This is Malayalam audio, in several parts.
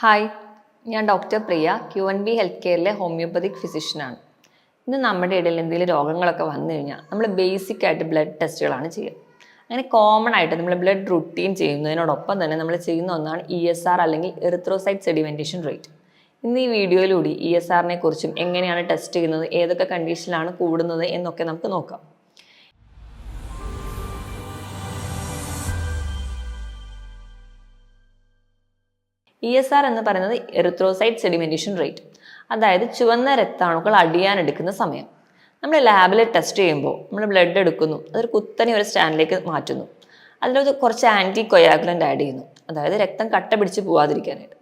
ഹായ്, ഞാൻ ഡോക്ടർ പ്രിയ QNB ഹെൽത്ത് കെയറിലെ ഹോമിയോപ്പതിക് ഫിസിഷ്യനാണ്. ഇന്ന് നമ്മുടെ ഇടയിൽ എന്തെങ്കിലും രോഗങ്ങളൊക്കെ വന്നു കഴിഞ്ഞാൽ നമ്മൾ ബേസിക് ആയിട്ട് ബ്ലഡ് ടെസ്റ്റുകളാണ് ചെയ്യുക. അങ്ങനെ കോമൺ ആയിട്ട് നമ്മൾ ബ്ലഡ് റുട്ടീൻ ചെയ്യുന്നതിനോടൊപ്പം തന്നെ നമ്മൾ ചെയ്യുന്ന ഒന്നാണ് ESR അല്ലെങ്കിൽ എറിത്രോസൈറ്റ് സെഡിമെൻറ്റേഷൻ റേറ്റ്. ഇന്ന് ഈ വീഡിയോയിലൂടെ ESRനെ കുറിച്ചും എങ്ങനെയാണ് ടെസ്റ്റ് ചെയ്യുന്നത്, ഏതൊക്കെ കണ്ടീഷനിലാണ് കൂടുന്നത് എന്നൊക്കെ നമുക്ക് നോക്കാം. ESR എന്ന് പറയുന്നത് എറിത്രോസൈറ്റ് സെഡിമെൻറ്റേഷൻ റേറ്റ്, അതായത് ചുവന്ന രക്താണുക്കൾ അടിയാനെടുക്കുന്ന സമയം. നമ്മൾ ലാബിൽ ടെസ്റ്റ് ചെയ്യുമ്പോൾ നമ്മൾ ബ്ലഡ് എടുക്കുന്നു, അതൊരു കുത്തനെ ഒരു സ്റ്റാൻഡിലേക്ക് മാറ്റുന്നു. അതിലൊരു കുറച്ച് ആൻറ്റി കൊയാഗുലൻ്റ് ആഡ് ചെയ്യുന്നു, അതായത് രക്തം കട്ട പിടിച്ച് പോവാതിരിക്കാനായിട്ട്.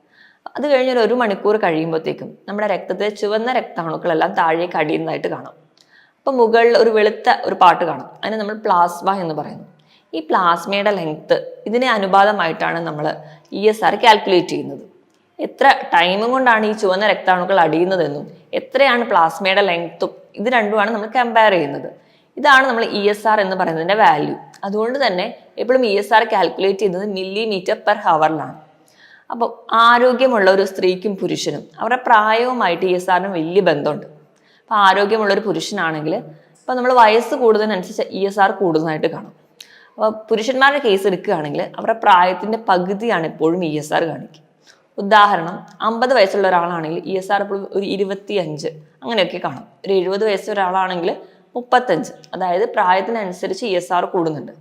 അത് കഴിഞ്ഞൊരു 1 മണിക്കൂർ കഴിയുമ്പോഴത്തേക്കും നമ്മുടെ രക്തത്തിലെ ചുവന്ന രക്താണുക്കളെല്ലാം താഴേക്ക് അടിയുന്നതായിട്ട് കാണാം. അപ്പോൾ മുകളിൽ ഒരു വെളുത്ത ഒരു പാട്ട് കാണാം, അതിന് നമ്മൾ പ്ലാസ്മ എന്ന് പറയുന്നു. ഈ പ്ലാസ്മയുടെ ലെങ്ത്ത് ഇതിനെ അനുപാതമായിട്ടാണ് നമ്മൾ ESR കാൽക്കുലേറ്റ് ചെയ്യുന്നത്. എത്ര ടൈമും കൊണ്ടാണ് ഈ ചുവന്ന രക്താണുക്കൾ അടിയുന്നതെന്നും എത്രയാണ് പ്ലാസ്മയുടെ ലെങ്ത്തും ഇത് രണ്ടുമാണ് നമ്മൾ കമ്പയർ ചെയ്യുന്നത്. ഇതാണ് നമ്മൾ ESR എന്ന് പറയുന്നതിൻ്റെ വാല്യൂ. അതുകൊണ്ട് തന്നെ എപ്പോഴും ESR കാൽക്കുലേറ്റ് ചെയ്യുന്നത് ml/hലാണ്. അപ്പോൾ ആരോഗ്യമുള്ള ഒരു സ്ത്രീക്കും പുരുഷനും അവരുടെ പ്രായവുമായിട്ട് ESRന് വലിയ ബന്ധമുണ്ട്. അപ്പോൾ ആരോഗ്യമുള്ള ഒരു പുരുഷനാണെങ്കിൽ ഇപ്പോൾ നമ്മൾ വയസ്സ് കൂടുന്നതിനനുസരിച്ച് ESR കൂടുന്നതായിട്ട് കാണാം. അപ്പോൾ പുരുഷന്മാരുടെ കേസ് എടുക്കുകയാണെങ്കിൽ അവരുടെ പ്രായത്തിൻ്റെ പകുതിയാണ് എപ്പോഴും ESR കാണിക്കുക. ഉദാഹരണം, 50 വയസ്സുള്ള ഒരാളാണെങ്കിൽ ESR എപ്പോഴും ഒരു 25 അങ്ങനെയൊക്കെ കാണാം. ഒരു 70 വയസ്സുള്ള ഒരാളാണെങ്കിൽ 35, അതായത് പ്രായത്തിനനുസരിച്ച് ESR കൂടുന്നുണ്ട്.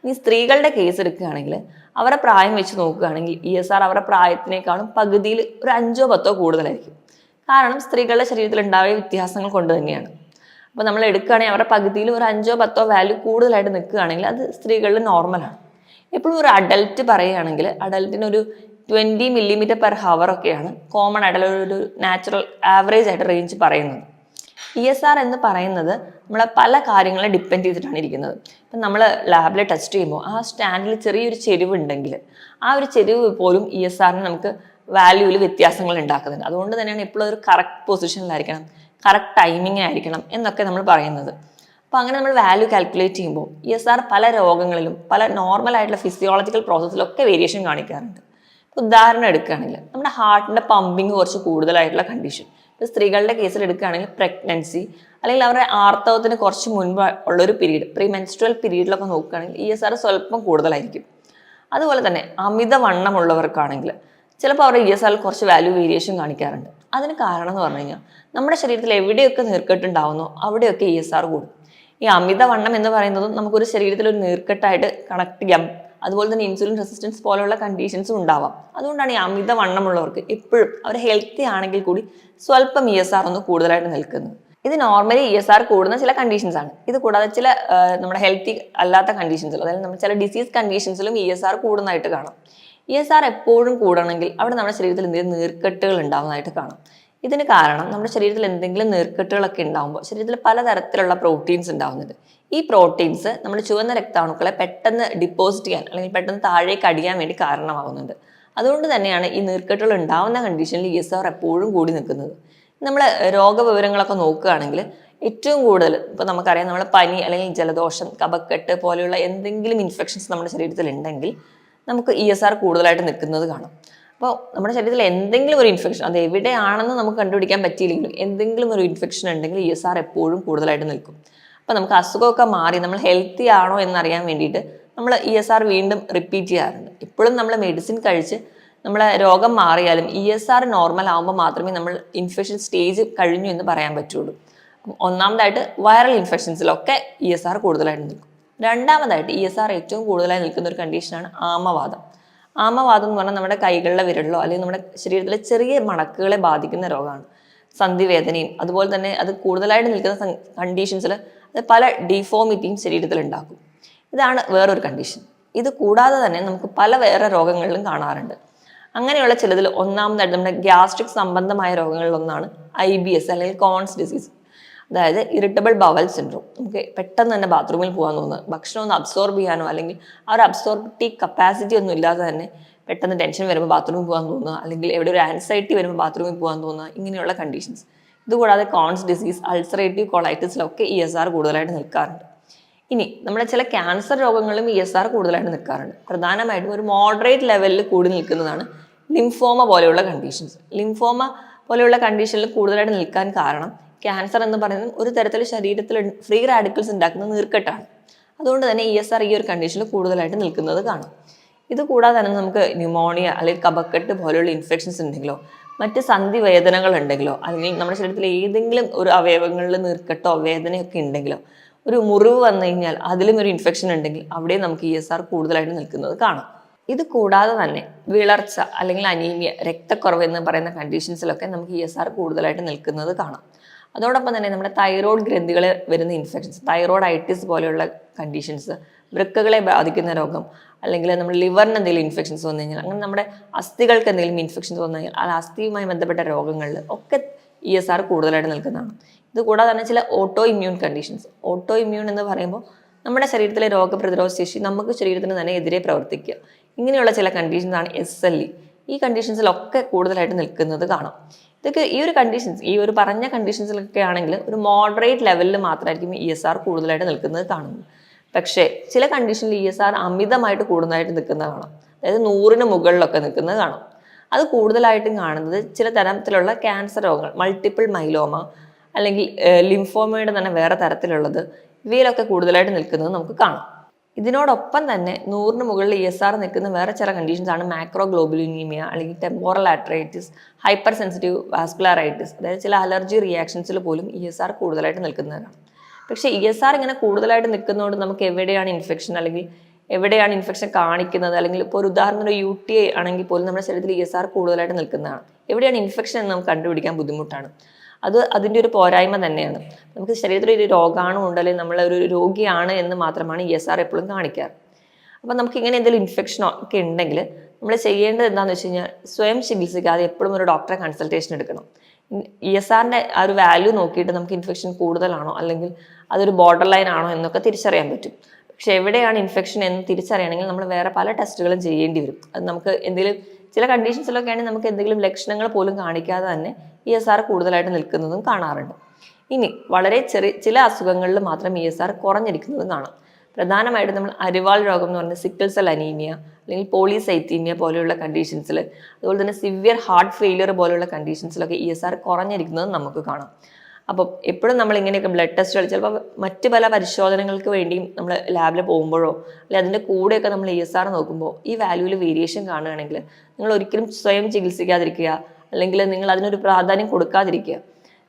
ഇനി സ്ത്രീകളുടെ കേസ് എടുക്കുകയാണെങ്കിൽ അവരുടെ പ്രായം വെച്ച് നോക്കുകയാണെങ്കിൽ ESR അവരുടെ പ്രായത്തിനേക്കാളും പകുതിയിൽ ഒരു 5ഓ 10ഓ കൂടുതലായിരിക്കും. കാരണം സ്ത്രീകളുടെ ശരീരത്തിൽ ഉണ്ടായ വ്യത്യാസങ്ങൾ കൊണ്ട് തന്നെയാണ്. അപ്പോൾ നമ്മൾ എടുക്കുകയാണെങ്കിൽ അവരുടെ പകുതിയിൽ ഒരു 5ഓ 10ഓ വാല്യൂ കൂടുതലായിട്ട് നിൽക്കുകയാണെങ്കിൽ അത് സ്ത്രീകളിൽ നോർമലാണ്. എപ്പോഴും ഒരു അഡൽട്ട് പറയുകയാണെങ്കിൽ അഡൽട്ടിന് ഒരു 20 ml/h ഒക്കെയാണ് കോമൺ ആയിട്ടുള്ള ഒരു നാച്ചുറൽ ആവറേജ് ആയിട്ട് റേഞ്ച് പറയുന്നത്. ESR എന്ന് പറയുന്നത് നമ്മളെ പല കാര്യങ്ങളെ ഡിപ്പെൻഡ് ചെയ്തിട്ടാണ് ഇരിക്കുന്നത്. ഇപ്പം നമ്മൾ ലാബിൽ ടെസ്റ്റ് ചെയ്യുമ്പോൾ ആ സ്റ്റാൻഡിൽ ചെറിയൊരു ചെരിവ് ഉണ്ടെങ്കിൽ ആ ഒരു ചെരിവ് പോലും ESRന് നമുക്ക് വാല്യൂവിൽ വ്യത്യാസങ്ങൾ ഉണ്ടാക്കുന്നുണ്ട്. അതുകൊണ്ട് തന്നെയാണ് എപ്പോഴും ഒരു കറക്റ്റ് പൊസിഷനിലായിരിക്കണം, കറക്റ്റ് ടൈമിംഗ് ആയിരിക്കണം എന്നൊക്കെ നമ്മൾ പറയുന്നത്. അപ്പോൾ അങ്ങനെ നമ്മൾ വാല്യൂ കാൽക്കുലേറ്റ് ചെയ്യുമ്പോൾ ESR പല രോഗങ്ങളിലും പല നോർമൽ ആയിട്ടുള്ള ഫിസിയോളജിക്കൽ പ്രോസസ്സിലൊക്കെ വേരിയേഷൻ കാണിക്കാറുണ്ട്. ഉദാഹരണം എടുക്കുകയാണെങ്കിൽ നമ്മുടെ ഹാർട്ടിൻ്റെ പമ്പിങ് കുറച്ച് കൂടുതലായിട്ടുള്ള കണ്ടീഷൻ, ഇപ്പോൾ സ്ത്രീകളുടെ കേസിൽ എടുക്കുകയാണെങ്കിൽ പ്രഗ്നൻസി അല്ലെങ്കിൽ അവരുടെ ആർത്തവത്തിന് കുറച്ച് മുൻപ് ഉള്ളൊരു പീരീഡ്, പ്രീമെൻസ്ട്രൽ പീരീഡിലൊക്കെ നോക്കുകയാണെങ്കിൽ ESR സ്വല്പം കൂടുതലായിരിക്കും. അതുപോലെ തന്നെ അമിതവണ്ണമുള്ളവർക്കാണെങ്കിൽ ചിലപ്പോൾ അവരുടെ ESR കുറച്ച് വാല്യൂ വേരിയേഷൻ കാണിക്കാറുണ്ട്. അതിന് കാരണം എന്ന് പറഞ്ഞു കഴിഞ്ഞാൽ നമ്മുടെ ശരീരത്തിൽ എവിടെയൊക്കെ നീർക്കെട്ടുണ്ടാവുന്നോ അവിടെയൊക്കെ ESR കൂടും. ഈ അമിതവണ്ണം എന്ന് പറയുന്നതും നമുക്കൊരു ശരീരത്തിൽ ഒരു നീർക്കെട്ടായിട്ട് കണക്ട് ചെയ്യാം. അതുപോലെ തന്നെ ഇൻസുലിൻ റെസിസ്റ്റൻസ് പോലെയുള്ള കണ്ടീഷൻസും ഉണ്ടാവാം. അതുകൊണ്ടാണ് ഈ അമിതവണ്ണമുള്ളവർക്ക് എപ്പോഴും അവർ ഹെൽത്തി ആണെങ്കിൽ കൂടി സ്വല്പം ESR ഒന്ന് കൂടുതലായിട്ട് നിൽക്കുന്നത്. ഇത് നോർമലി ESR കൂടുന്ന ചില കണ്ടീഷൻസ് ആണ്. ഇത് കൂടാതെ ചില നമ്മുടെ ഹെൽത്തി അല്ലാത്ത കണ്ടീഷൻസിൽ, അതായത് നമ്മൾ ചില ഡിസീസ് കണ്ടീഷൻസിലും ESR കൂടുന്നതായിട്ട് കാണാം. ESR എപ്പോഴും കൂടണമെങ്കിൽ അവിടെ നമ്മുടെ ശരീരത്തിൽ എന്തെങ്കിലും നീർക്കെട്ടുകൾ ഉണ്ടാവുന്നതായിട്ട് കാണാം. ഇതിന് കാരണം നമ്മുടെ ശരീരത്തിൽ എന്തെങ്കിലും നീർക്കെട്ടുകളൊക്കെ ഉണ്ടാകുമ്പോൾ ശരീരത്തിൽ പലതരത്തിലുള്ള പ്രോട്ടീൻസ് ഉണ്ടാവുന്നുണ്ട്. ഈ പ്രോട്ടീൻസ് നമ്മുടെ ചുവന്ന രക്താണുക്കളെ പെട്ടെന്ന് ഡിപ്പോസിറ്റ് ചെയ്യാൻ അല്ലെങ്കിൽ പെട്ടെന്ന് താഴേക്ക് അടിയാൻ വേണ്ടി കാരണമാകുന്നുണ്ട്. അതുകൊണ്ട് തന്നെയാണ് ഈ നീർക്കെട്ടുകൾ ഉണ്ടാവുന്ന കണ്ടീഷനിൽ ESR എപ്പോഴും കൂടി നിൽക്കുന്നത്. നമ്മൾ രോഗവിവരങ്ങളൊക്കെ നോക്കുകയാണെങ്കിൽ ഏറ്റവും കൂടുതൽ ഇപ്പോൾ നമുക്കറിയാം, നമ്മൾ പനി അല്ലെങ്കിൽ ജലദോഷം, കഫക്കെട്ട് പോലെയുള്ള എന്തെങ്കിലും ഇൻഫെക്ഷൻസ് നമ്മുടെ ശരീരത്തിൽ ഉണ്ടെങ്കിൽ നമുക്ക് ESR കൂടുതലായിട്ട് നിൽക്കുന്നത് കാണാം. അപ്പോൾ നമ്മുടെ ശരീരത്തിൽ എന്തെങ്കിലും ഒരു ഇൻഫെക്ഷൻ, അത് എവിടെയാണെന്ന് നമുക്ക് കണ്ടുപിടിക്കാൻ പറ്റിയില്ലെങ്കിലും എന്തെങ്കിലും ഒരു ഇൻഫെക്ഷൻ ഉണ്ടെങ്കിൽ ESR എപ്പോഴും കൂടുതലായിട്ട് നിൽക്കും. അപ്പോൾ നമുക്ക് അസുഖമൊക്കെ മാറി നമ്മൾ ഹെൽത്തി ആണോ എന്നറിയാൻ വേണ്ടിയിട്ട് നമ്മൾ ESR വീണ്ടും റിപ്പീറ്റ് ചെയ്യാറുണ്ട്. ഇപ്പോഴും നമ്മൾ മെഡിസിൻ കഴിച്ച് നമ്മളെ രോഗം മാറിയാലും ESR നോർമൽ ആകുമ്പോൾ മാത്രമേ നമ്മൾ ഇൻഫെക്ഷൻ സ്റ്റേജ് കഴിഞ്ഞു എന്ന് പറയാൻ പറ്റുള്ളൂ. ഒന്നാമതായിട്ട് വൈറൽ ഇൻഫെക്ഷൻസിലൊക്കെ ESR കൂടുതലായിട്ട് നിൽക്കും. രണ്ടാമതായിട്ട് ESR ഏറ്റവും കൂടുതലായി നിൽക്കുന്ന ഒരു കണ്ടീഷനാണ് ആമവാദം. ആമവാദം എന്ന് പറഞ്ഞാൽ നമ്മുടെ കൈകളിലെ വിരലിലോ അല്ലെങ്കിൽ നമ്മുടെ ശരീരത്തിലെ ചെറിയ മണക്കുകളെ ബാധിക്കുന്ന രോഗമാണ്. സന്ധിവേദനയും അതുപോലെ തന്നെ അത് കൂടുതലായിട്ട് നിൽക്കുന്ന കണ്ടീഷൻസിൽ അത് പല ഡിഫോമിറ്റിയും ശരീരത്തിൽ ഉണ്ടാക്കും. ഇതാണ് വേറൊരു കണ്ടീഷൻ. ഇത് കൂടാതെ തന്നെ നമുക്ക് പല വേറെ രോഗങ്ങളിലും കാണാറുണ്ട്. അങ്ങനെയുള്ള ചിലതിൽ ഒന്നാമതായിട്ട് നമ്മുടെ ഗ്യാസ്ട്രിക് സംബന്ധമായ രോഗങ്ങളിലൊന്നാണ് IBS അല്ലെങ്കിൽ കോൺസ് ഡിസീസ്, അതായത് ഇറിറ്റബിൾ ബവൽ സിൻഡ്രോം. നമുക്ക് പെട്ടെന്ന് തന്നെ ബാത്റൂമിൽ പോകാൻ തോന്നുന്നത്, ഭക്ഷണം ഒന്ന് അബ്സോർബ് ചെയ്യാനോ അല്ലെങ്കിൽ ആ ഒരു അബ്സോർബറ്റീവ് കപ്പാസിറ്റി ഒന്നും ഇല്ലാതെ തന്നെ പെട്ടെന്ന് ടെൻഷൻ വരുമ്പോൾ ബാത്റൂമിൽ പോകാൻ തോന്നുക, അല്ലെങ്കിൽ എവിടെ ഒരു ആൻസൈറ്റി വരുമ്പോൾ ബാത്റൂമിൽ പോകാൻ തോന്നുക, ഇങ്ങനെയുള്ള കണ്ടീഷൻസ്. ഇതുകൂടാതെ കോൺസ് ഡിസീസ്, അൾസറേറ്റീവ് കൊളൈറ്റിസിലൊക്കെ ESR കൂടുതലായിട്ട് നിൽക്കാറുണ്ട്. ഇനി നമ്മുടെ ചില ക്യാൻസർ രോഗങ്ങളിലും ESR കൂടുതലായിട്ട് നിൽക്കാറുണ്ട്. പ്രധാനമായിട്ടും ഒരു മോഡറേറ്റ് ലെവലിൽ കൂടി നിൽക്കുന്നതാണ് ലിംഫോമ പോലെയുള്ള കണ്ടീഷൻസ്. ലിംഫോമ പോലെയുള്ള കണ്ടീഷനിൽ കൂടുതലായിട്ട് നിൽക്കാൻ കാരണം ക്യാൻസർ എന്ന് പറയുന്നത് ഒരു തരത്തിൽ ശരീരത്തിൽ ഫ്രീ റാഡിക്കൽസ് ഉണ്ടാക്കുന്ന നീർക്കെട്ടാണ്. അതുകൊണ്ട് തന്നെ ESR ഈ ഒരു കണ്ടീഷനിൽ കൂടുതലായിട്ട് നിൽക്കുന്നത് കാണാം. ഇത് കൂടാതെ തന്നെ നമുക്ക് ന്യൂമോണിയ അല്ലെങ്കിൽ കഫക്കെട്ട് പോലെയുള്ള ഇൻഫെക്ഷൻസ് ഉണ്ടെങ്കിലോ മറ്റ് സന്ധി വേദനകൾ ഉണ്ടെങ്കിലോ അല്ലെങ്കിൽ നമ്മുടെ ശരീരത്തിലെ ഏതെങ്കിലും ഒരു അവയവങ്ങളിൽ നീർക്കെട്ടോ വേദനയൊക്കെ ഉണ്ടെങ്കിലോ ഒരു മുറിവ് വന്നു കഴിഞ്ഞാൽ അതിലും ഒരു ഇൻഫെക്ഷൻ ഉണ്ടെങ്കിൽ അവിടെ നമുക്ക് ESR കൂടുതലായിട്ട് നിൽക്കുന്നത് കാണാം. ഇത് കൂടാതെ തന്നെ വിളർച്ച അല്ലെങ്കിൽ അനീമിയ, രക്തക്കുറവ് എന്ന് പറയുന്ന കണ്ടീഷൻസിലൊക്കെ നമുക്ക് ESR കൂടുതലായിട്ട് നിൽക്കുന്നത് കാണാം. അതോടൊപ്പം തന്നെ നമ്മുടെ തൈറോയ്ഡ് ഗ്രന്ഥികളെ വരുന്ന ഇൻഫെക്ഷൻസ്, തൈറോയ്ഡൈറ്റിസ് പോലെയുള്ള കണ്ടീഷൻസ്, വൃക്കകളെ ബാധിക്കുന്ന രോഗം, അല്ലെങ്കിൽ നമ്മുടെ ലിവറിന് എന്തെങ്കിലും ഇൻഫെക്ഷൻസ് വന്നു കഴിഞ്ഞാൽ, അങ്ങനെ നമ്മുടെ അസ്ഥികൾക്ക് എന്തെങ്കിലും ഇൻഫെക്ഷൻസ് വന്നു കഴിഞ്ഞാൽ ആ അസ്ഥിയുമായി ബന്ധപ്പെട്ട രോഗങ്ങളിൽ ഒക്കെ ESR കൂടുതലായിട്ട് നിൽക്കുന്നതാണ്. ഇത് കൂടാതെ തന്നെ ചില auto immune conditions. Auto immune എന്ന് പറയുമ്പോൾ നമ്മുടെ ശരീരത്തിലെ രോഗപ്രതിരോധ ശേഷി നമുക്ക് ശരീരത്തിന് തന്നെ എതിരെ പ്രവർത്തിക്കുക. ഇങ്ങനെയുള്ള ചില കണ്ടീഷൻസാണ് SLE. ഈ കണ്ടീഷൻസിലൊക്കെ കൂടുതലായിട്ട് നിൽക്കുന്നത് കാണാം. ഇതൊക്കെ ഈ ഒരു കണ്ടീഷൻസ്, ഈ ഒരു പറഞ്ഞ കണ്ടീഷൻസിലൊക്കെ ആണെങ്കിൽ ഒരു മോഡറേറ്റ് ലെവലിൽ മാത്രമായിരിക്കും ESR കൂടുതലായിട്ട് നിൽക്കുന്നത് കാണുന്നത്. പക്ഷേ ചില കണ്ടീഷനിൽ ESR അമിതമായിട്ട് കൂടുതലായിട്ട് നിൽക്കുന്നത് കാണാം. അതായത് 100ന് മുകളിലൊക്കെ നിൽക്കുന്നത് കാണാം. അത് കൂടുതലായിട്ടും കാണുന്നത് ചില തരത്തിലുള്ള ക്യാൻസർ രോഗങ്ങൾ, മൾട്ടിപ്പിൾ മൈലോമ അല്ലെങ്കിൽ ലിംഫോമയുടെ തന്നെ വേറെ തരത്തിലുള്ളത്, ഇവയിലൊക്കെ കൂടുതലായിട്ട് നിൽക്കുന്നത് നമുക്ക് കാണാം. ഇതിനോടൊപ്പം തന്നെ 100ന് മുകളിൽ ESR നിൽക്കുന്ന വേറെ ചില കണ്ടീഷൻസ് ആണ് മാക്രോഗ്ലോബുലിനീമിയ അല്ലെങ്കിൽ ടെമ്പോറൽ ആർട്ടറൈറ്റിസ്, ഹൈപ്പർ സെൻസിറ്റീവ് വാസ്കുലറൈറ്റിസ്. അതായത് ചില അലർജി റിയാക്ഷൻസിൽ പോലും ESR കൂടുതലായിട്ട് നിൽക്കുന്നതാണ്. പക്ഷേ ESR ഇങ്ങനെ കൂടുതലായിട്ട് നിൽക്കുന്നതുകൊണ്ട് നമുക്ക് എവിടെയാണ് ഇൻഫെക്ഷൻ അല്ലെങ്കിൽ എവിടെയാണ് ഇൻഫെക്ഷൻ കാണിക്കുന്നത്, അല്ലെങ്കിൽ ഇപ്പോൾ ഒരു ഉദാഹരണം ഒരു UTI ആണെങ്കിൽ പോലും നമ്മുടെ ശരീരത്തിൽ ESR കൂടുതലായിട്ട് നിൽക്കുന്നതാണ്. എവിടെയാണ് ഇൻഫെക്ഷൻ എന്ന് നമുക്ക് കണ്ടുപിടിക്കാൻ ബുദ്ധിമുട്ടാണ്. അതിൻ്റെ ഒരു പോരായ്മ തന്നെയാണ്. നമുക്ക് ശരീരത്തിൽ ഒരു രോഗാണു ഉണ്ട് അല്ലെങ്കിൽ നമ്മളൊരു രോഗിയാണ് എന്ന് മാത്രമാണ് ESR എപ്പോഴും കാണിക്കാറ്. അപ്പം നമുക്ക് ഇങ്ങനെ എന്തെങ്കിലും ഇൻഫെക്ഷനോ ഒക്കെ ഉണ്ടെങ്കിൽ നമ്മൾ ചെയ്യേണ്ടത് എന്താണെന്ന് വെച്ച് കഴിഞ്ഞാൽ സ്വയം ചികിത്സിക്കാതെ എപ്പോഴും ഒരു ഡോക്ടറെ കൺസൾട്ടേഷൻ എടുക്കണം. ESRൻ്റെ ആ ഒരു വാല്യൂ നോക്കിയിട്ട് നമുക്ക് ഇൻഫെക്ഷൻ കൂടുതലാണോ അല്ലെങ്കിൽ അതൊരു ബോർഡർ ലൈൻ ആണോ എന്നൊക്കെ തിരിച്ചറിയാൻ പറ്റും. പക്ഷെ എവിടെയാണ് ഇൻഫെക്ഷൻ എന്ന് തിരിച്ചറിയണമെങ്കിൽ നമ്മൾ വേറെ പല ടെസ്റ്റുകളും ചെയ്യേണ്ടി വരും. അത് നമുക്ക് എന്തെങ്കിലും ചില കണ്ടീഷൻസിലൊക്കെ ആണെങ്കിൽ നമുക്ക് എന്തെങ്കിലും ലക്ഷണങ്ങൾ പോലും കാണിക്കാതെ തന്നെ ESR കൂടുതലായിട്ട് നിൽക്കുന്നതും കാണാറുണ്ട്. ഇനി വളരെ ചില അസുഖങ്ങളിൽ മാത്രം ESR കുറഞ്ഞിരിക്കുന്നതും കാണാം. പ്രധാനമായിട്ടും നമ്മൾ അരിവാൾ രോഗം എന്ന് പറയുന്ന സിക്കിൾ സെൽ അനീമിയ അല്ലെങ്കിൽ പോളിസൈത്തീമിയ പോലെയുള്ള കണ്ടീഷൻസിൽ, അതുപോലെ തന്നെ സിവിയർ ഹാർട്ട് ഫെയിലിയർ പോലെയുള്ള കണ്ടീഷൻസിലൊക്കെ ESR കുറഞ്ഞിരിക്കുന്നത് നമുക്ക് കാണാം. അപ്പോൾ എപ്പോഴും നമ്മൾ ഇങ്ങനെയൊക്കെ ബ്ലഡ് ടെസ്റ്റുകൾ, ചിലപ്പോൾ മറ്റ് പല പരിശോധനകൾക്ക് വേണ്ടിയും നമ്മൾ ലാബിൽ പോകുമ്പോഴോ അല്ലെങ്കിൽ അതിൻ്റെ കൂടെയൊക്കെ നമ്മൾ ESR നോക്കുമ്പോൾ ഈ വാല്യൂവിൽ വേരിയേഷൻ കാണുകയാണെങ്കിൽ നിങ്ങൾ ഒരിക്കലും സ്വയം ചികിത്സിക്കാതിരിക്കുക, അല്ലെങ്കിൽ നിങ്ങൾ അതിനൊരു പ്രാധാന്യം കൊടുക്കാതിരിക്കുക.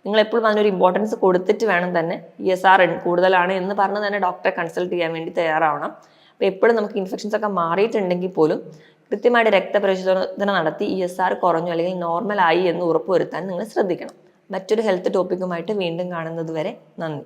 നിങ്ങൾ എപ്പോഴും അതിനൊരു ഇമ്പോർട്ടൻസ് കൊടുത്തിട്ട് വേണം തന്നെ ESR കൂടുതലാണ് എന്ന് പറഞ്ഞ് തന്നെ ഡോക്ടറെ കൺസൾട്ട് ചെയ്യാൻ വേണ്ടി തയ്യാറാവണം. അപ്പോൾ എപ്പോഴും നമുക്ക് ഇൻഫെക്ഷൻസ് ഒക്കെ മാറിയിട്ടുണ്ടെങ്കിൽ പോലും കൃത്യമായിട്ട് രക്തപരിശോധന നടത്തി ESR കുറഞ്ഞു അല്ലെങ്കിൽ നോർമൽ ആയി എന്ന് ഉറപ്പുവരുത്താൻ നിങ്ങൾ ശ്രദ്ധിക്കണം. മറ്റൊരു ഹെൽത്ത് ടോപ്പിക്കുമായിട്ട് വീണ്ടും കാണുന്നത് വരെ നന്ദി.